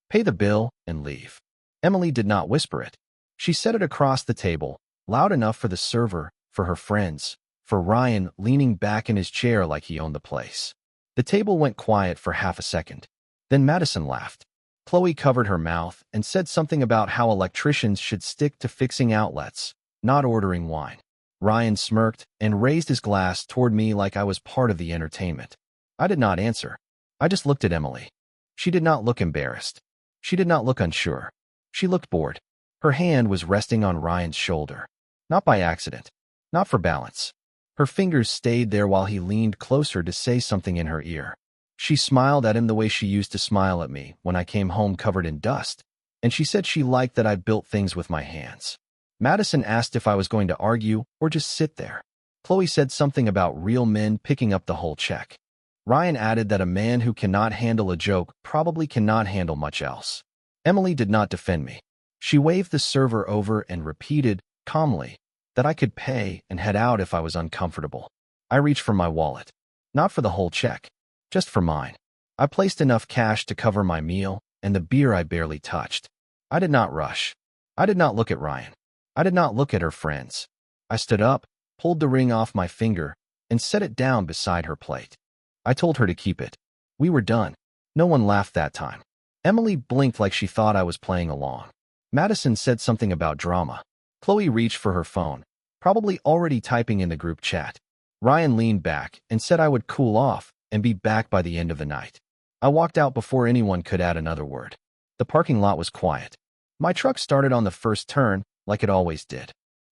Pay the bill and leave. Emily did not whisper it. She said it across the table, loud enough for the server, for her friends, for Ryan leaning back in his chair like he owned the place. The table went quiet for half a second. Then Madison laughed. Chloe covered her mouth and said something about how electricians should stick to fixing outlets, not ordering wine. Ryan smirked and raised his glass toward me like I was part of the entertainment. I did not answer. I just looked at Emily. She did not look embarrassed. She did not look unsure. She looked bored. Her hand was resting on Ryan's shoulder. Not by accident. Not for balance. Her fingers stayed there while he leaned closer to say something in her ear. She smiled at him the way she used to smile at me when I came home covered in dust, and she said she liked that I built things with my hands. Madison asked if I was going to argue or just sit there. Chloe said something about real men picking up the whole check. Ryan added that a man who cannot handle a joke probably cannot handle much else. Emily did not defend me. She waved the server over and repeated, calmly, that I could pay and head out if I was uncomfortable. I reached for my wallet. Not for the whole check. Just for mine. I placed enough cash to cover my meal and the beer I barely touched. I did not rush. I did not look at Ryan. I did not look at her friends. I stood up, pulled the ring off my finger, and set it down beside her plate. I told her to keep it. We were done. No one laughed that time. Emily blinked like she thought I was playing along. Madison said something about drama. Chloe reached for her phone, probably already typing in the group chat. Ryan leaned back and said I would cool off and be back by the end of the night. I walked out before anyone could add another word. The parking lot was quiet. My truck started on the first turn, like it always did.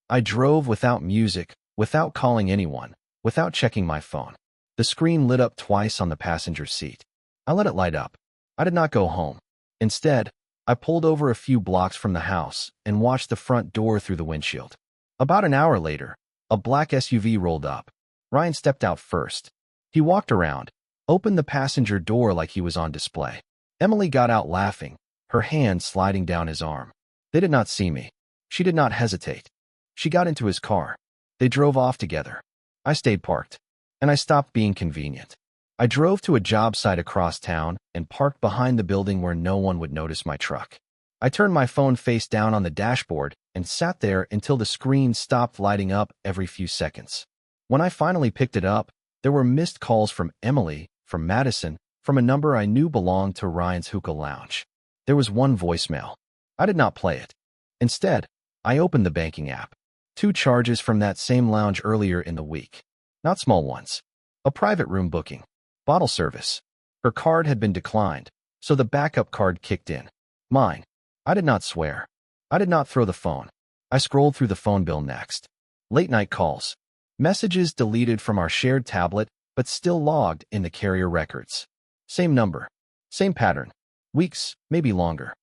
I drove without music, without calling anyone, without checking my phone. The screen lit up twice on the passenger seat. I let it light up. I did not go home. Instead, I pulled over a few blocks from the house and watched the front door through the windshield. About an hour later, a black SUV rolled up. Ryan stepped out first. He walked around, opened the passenger door like he was on display. Emily got out laughing, her hand sliding down his arm. They did not see me. She did not hesitate. She got into his car. They drove off together. I stayed parked. And I stopped being convenient. I drove to a job site across town and parked behind the building where no one would notice my truck. I turned my phone face down on the dashboard and sat there until the screen stopped lighting up every few seconds. When I finally picked it up, there were missed calls from Emily, from Madison, from a number I knew belonged to Ryan's hookah lounge. There was one voicemail. I did not play it. Instead, I opened the banking app. 2 charges from that same lounge earlier in the week. Not small ones. A private room booking. Bottle service. Her card had been declined, so the backup card kicked in. Mine. I did not swear. I did not throw the phone. I scrolled through the phone bill next. Late night calls. Messages deleted from our shared tablet, but still logged in the carrier records. Same number. Same pattern. Weeks, maybe longer.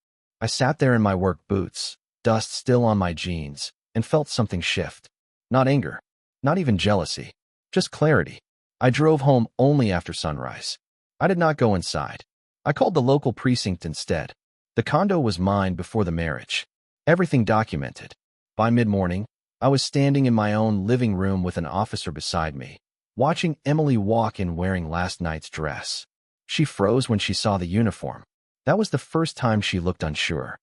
I sat there in my work boots, dust still on my jeans, and felt something shift. Not anger. Not even jealousy. Just clarity. I drove home only after sunrise. I did not go inside. I called the local precinct instead. The condo was mine before the marriage. Everything documented. By mid-morning, I was standing in my own living room with an officer beside me, watching Emily walk in wearing last night's dress. She froze when she saw the uniform. That was the first time she looked unsure.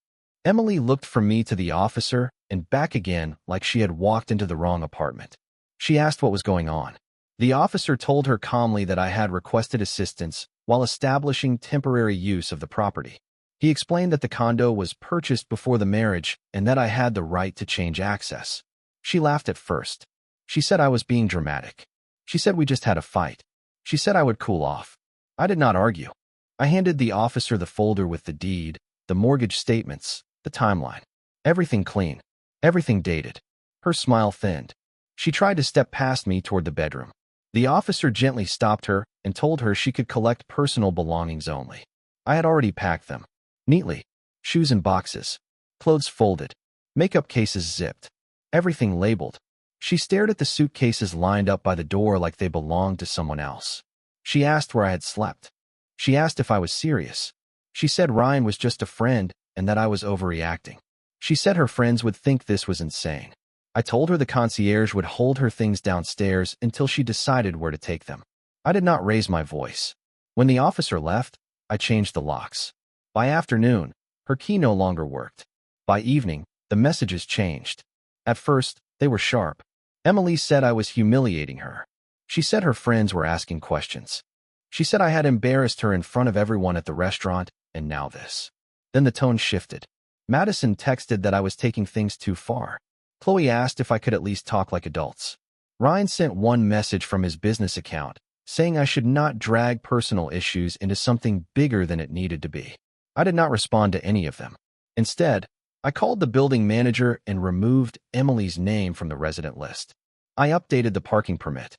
Emily looked from me to the officer and back again like she had walked into the wrong apartment. She asked what was going on. The officer told her calmly that I had requested assistance while establishing temporary use of the property. He explained that the condo was purchased before the marriage and that I had the right to change access. She laughed at first. She said I was being dramatic. She said we just had a fight. She said I would cool off. I did not argue. I handed the officer the folder with the deed, the mortgage statements, the timeline. Everything clean. Everything dated. Her smile thinned. She tried to step past me toward the bedroom. The officer gently stopped her and told her she could collect personal belongings only. I had already packed them. Neatly. Shoes in boxes. Clothes folded. Makeup cases zipped. Everything labeled. She stared at the suitcases lined up by the door like they belonged to someone else. She asked where I had slept. She asked if I was serious. She said Ryan was just a friend and that I was overreacting. She said her friends would think this was insane. I told her the concierge would hold her things downstairs until she decided where to take them. I did not raise my voice. When the officer left, I changed the locks. By afternoon, Her key no longer worked. By evening, the messages changed. At first, they were sharp. Emily said I was humiliating her. She said her friends were asking questions. She said I had embarrassed her in front of everyone at the restaurant, and now this. Then the tone shifted. Madison texted that I was taking things too far. Chloe asked if I could at least talk like adults. Ryan sent one message from his business account, saying I should not drag personal issues into something bigger than it needed to be. I did not respond to any of them. Instead, I called the building manager and removed Emily's name from the resident list. I updated the parking permit.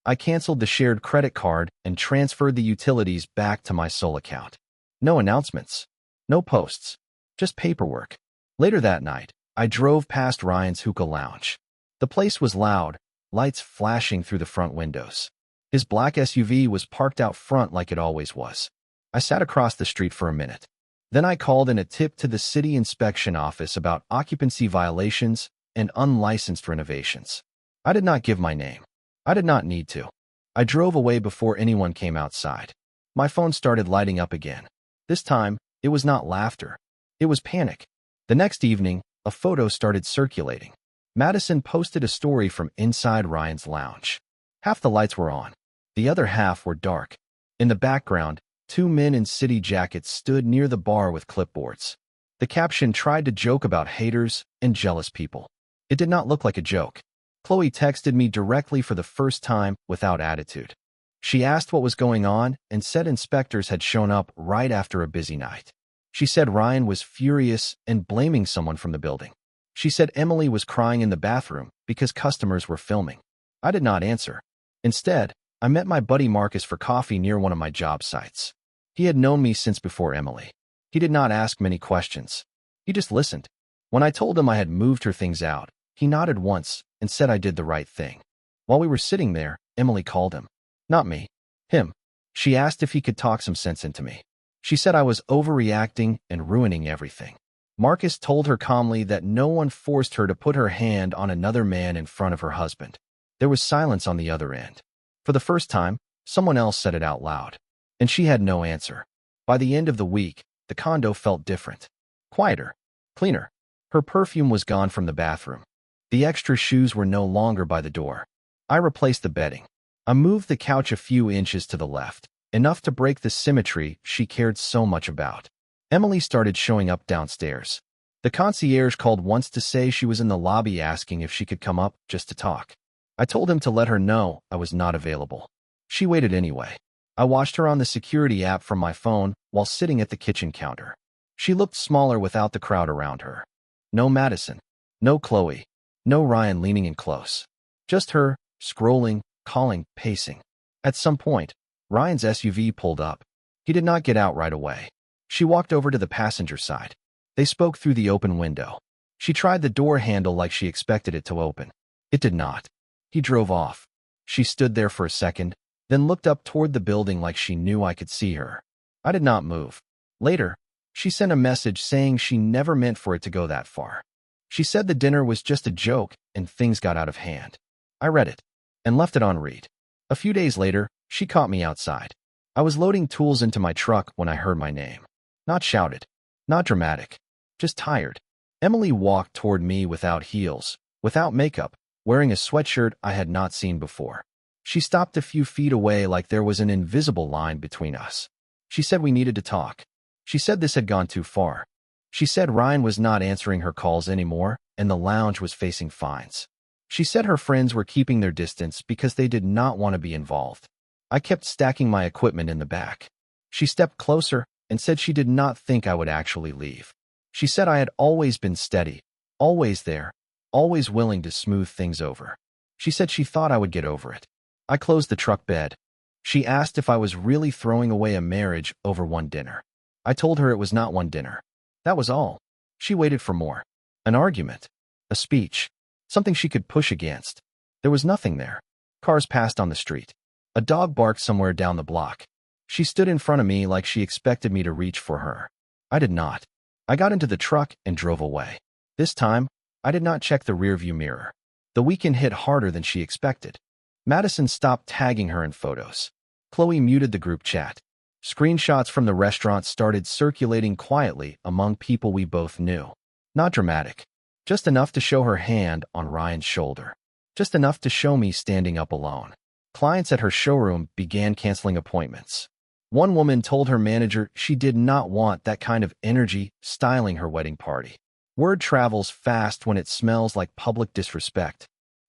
I canceled the shared credit card and transferred the utilities back to my sole account. No announcements. No posts. Just paperwork. Later that night, I drove past Ryan's hookah lounge. The place was loud, lights flashing through the front windows. His black SUV was parked out front like it always was. I sat across the street for a minute. Then I called in a tip to the city inspection office about occupancy violations and unlicensed renovations. I did not give my name. I did not need to. I drove away before anyone came outside. My phone started lighting up again. This time, it was not laughter. It was panic. The next evening, a photo started circulating. Madison posted a story from inside Ryan's lounge. Half the lights were on. The other half were dark. In the background, two men in city jackets stood near the bar with clipboards. The caption tried to joke about haters and jealous people. It did not look like a joke. Chloe texted me directly for the first time without attitude. She asked what was going on and said inspectors had shown up right after a busy night. She said Ryan was furious and blaming someone from the building. She said Emily was crying in the bathroom because customers were filming. I did not answer. Instead, I met my buddy Marcus for coffee near one of my job sites. He had known me since before Emily. He did not ask many questions. He just listened. When I told him I had moved her things out, he nodded once and said I did the right thing. While we were sitting there, Emily called him. Not me. Him. She asked if he could talk some sense into me. She said I was overreacting and ruining everything. Marcus told her calmly that no one forced her to put her hand on another man in front of her husband. There was silence on the other end. For the first time, someone else said it out loud. And she had no answer. By the end of the week, the condo felt different. Quieter. Cleaner. Her perfume was gone from the bathroom. The extra shoes were no longer by the door. I replaced the bedding. I moved the couch a few inches to the left, enough to break the symmetry she cared so much about. Emily started showing up downstairs. The concierge called once to say she was in the lobby asking if she could come up just to talk. I told him to let her know I was not available. She waited anyway. I watched her on the security app from my phone while sitting at the kitchen counter. She looked smaller without the crowd around her. No Madison. No Chloe. No Ryan leaning in close. Just her, scrolling, calling, pacing. At some point, Ryan's SUV pulled up. He did not get out right away. She walked over to the passenger side. They spoke through the open window. She tried the door handle like she expected it to open. It did not. He drove off. She stood there for a second, then looked up toward the building like she knew I could see her. I did not move. Later, she sent a message saying she never meant for it to go that far. She said the dinner was just a joke and things got out of hand. I read it and left it on read. A few days later, she caught me outside. I was loading tools into my truck when I heard my name. Not shouted, not dramatic, just tired. Emily walked toward me without heels, without makeup, wearing a sweatshirt I had not seen before. She stopped a few feet away like there was an invisible line between us. She said we needed to talk. She said this had gone too far. She said Ryan was not answering her calls anymore, and the lounge was facing fines. She said her friends were keeping their distance because they did not want to be involved. I kept stacking my equipment in the back. She stepped closer and said she did not think I would actually leave. She said I had always been steady, always there, always willing to smooth things over. She said she thought I would get over it. I closed the truck bed. She asked if I was really throwing away a marriage over one dinner. I told her it was not one dinner. That was all. She waited for more. An argument. A speech. Something she could push against. There was nothing there. Cars passed on the street. A dog barked somewhere down the block. She stood in front of me like she expected me to reach for her. I did not. I got into the truck and drove away. This time, I did not check the rearview mirror. The weekend hit harder than she expected. Madison stopped tagging her in photos. Chloe muted the group chat. Screenshots from the restaurant started circulating quietly among people we both knew. Not dramatic. Just enough to show her hand on Ryan's shoulder. Just enough to show me standing up alone. Clients at her showroom began canceling appointments. One woman told her manager she did not want that kind of energy styling her wedding party. Word travels fast when it smells like public disrespect.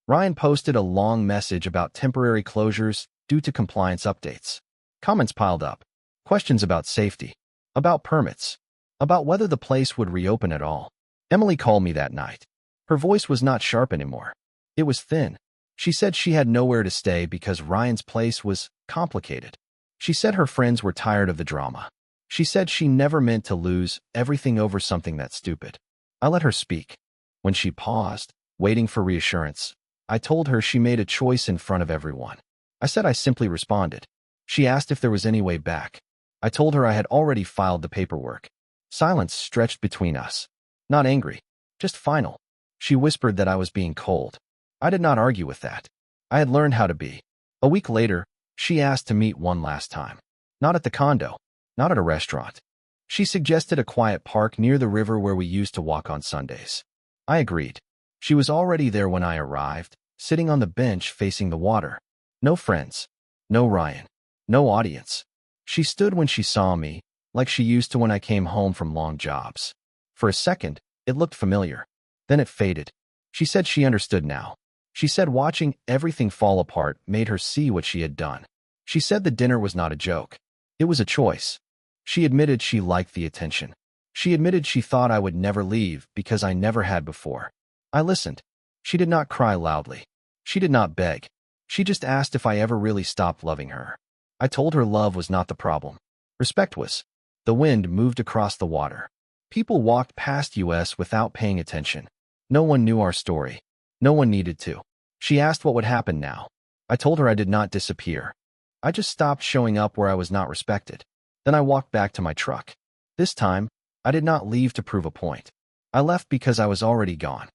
Ryan posted a long message about temporary closures due to compliance updates. Comments piled up. Questions about safety, about permits, about whether the place would reopen at all. Emily called me that night. Her voice was not sharp anymore. It was thin. She said she had nowhere to stay because Ryan's place was complicated. She said her friends were tired of the drama. She said she never meant to lose everything over something that stupid. I let her speak. When she paused, waiting for reassurance, I told her she made a choice in front of everyone. I said I simply responded. She asked if there was any way back. I told her I had already filed the paperwork. Silence stretched between us. Not angry, just final. She whispered that I was being cold. I did not argue with that. I had learned how to be. A week later, she asked to meet one last time. Not at the condo, not at a restaurant. She suggested a quiet park near the river where we used to walk on Sundays. I agreed. She was already there when I arrived, sitting on the bench facing the water. No friends. No Ryan. No audience. She stood when she saw me, like she used to when I came home from long jobs. For a second, it looked familiar. Then it faded. She said she understood now. She said watching everything fall apart made her see what she had done. She said the dinner was not a joke. It was a choice. She admitted she liked the attention. She admitted she thought I would never leave because I never had before. I listened. She did not cry loudly. She did not beg. She just asked if I ever really stopped loving her. I told her love was not the problem. Respect was. The wind moved across the water. People walked past us without paying attention. No one knew our story. No one needed to. She asked what would happen now. I told her I did not disappear. I just stopped showing up where I was not respected. Then I walked back to my truck. This time, I did not leave to prove a point. I left because I was already gone.